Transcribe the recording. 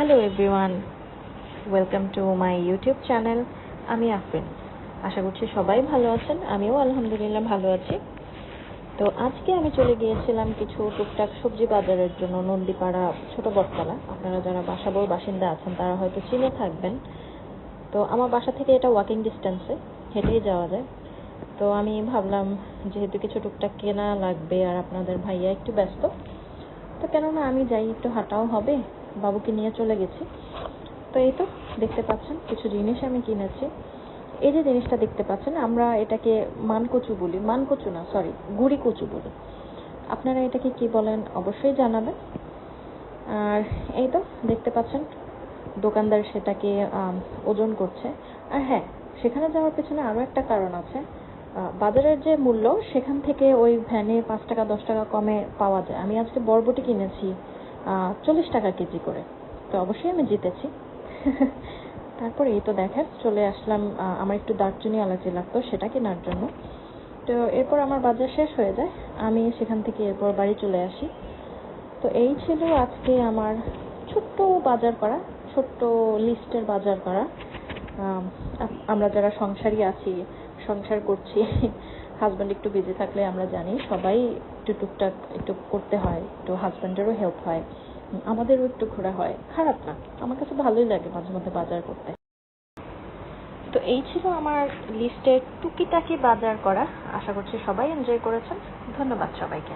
Hello everyone, welcome to my YouTube channel. আমি আফরিন। আশা করছি সবাই ভালো আছেন, আমিও আলহামদুলিল্লাহ ভালো আছি। তো আজকে আমি চলে গিয়েছিলাম কিছু টুকটাক সবজি বাজারের জন্য নন্দীপাড়া ছোট বটতলা। আপনারা যারা বাসাবোর বাসিন্দা আছেন তারা হয়তো চিনে থাকবেন। তো আমার বাসা থেকে এটা ওয়াকিং ডিস্টেন্সে, হেঁটেই যাওয়া যায়। তো আমি ভাবলাম যেহেতু কিছু টুকটাক কেনা লাগবে আর আপনাদের ভাইয়া একটু ব্যস্ত, তো কেননা আমি যাই, একটু হাঁটাও হবে। বাবুকে নিয়ে চলে গেছি। তো এই তো দেখতে পাচ্ছেন কিছু জিনিস আমি কিনেছি। এই যে জিনিসটা দেখতে পাচ্ছেন, আমরা এটাকে মানকচু বলি, মানকচু না সরি, গুড়ি কচু বলি। আপনারা এটাকে কি বলেন অবশ্যই জানাবেন। আর এই তো দেখতে পাচ্ছেন দোকানদার সেটাকে ওজন করছে। আর হ্যাঁ, সেখানে যাওয়ার পেছনে আরও একটা কারণ আছে। বাজারের যে মূল্য সেখান থেকে ওই ভ্যানে 5 টাকা 10 টাকা কমে পাওয়া যায়। আমি আজকে বরবটি কিনেছি 40 টাকা কেজি করে। তো অবশ্যই আমি জিতেছি। তারপরে এই তো দেখেন চলে আসলাম, আমার একটু দারচিনি এলাচি লাগতো সেটা কেনার জন্য। তো এরপর আমার বাজার শেষ হয়ে যায়, আমি সেখান থেকে এরপর বাড়ি চলে আসি। তো এই ছিল আজকে আমার ছোট্ট বাজার করা, ছোট্ট লিস্টের বাজার করা। আমরা যারা সংসারী আছি, সংসার করছি, হাজব্যান্ড একটু বিজি থাকলে আমরা জানি সবাই একটু টুকটাক একটু করতে হয়, একটু হাজব্যান্ডেরও হেল্প হয়, আমাদেরও একটু ঘোরা হয়। খারাপ না, আমার কাছে ভালোই লাগে মাঝে মধ্যে বাজার করতে। তো এই ছিল আমার লিস্টের টুকিটাকি বাজার করা। আশা করছি সবাই এনজয় করেছেন। ধন্যবাদ সবাইকে।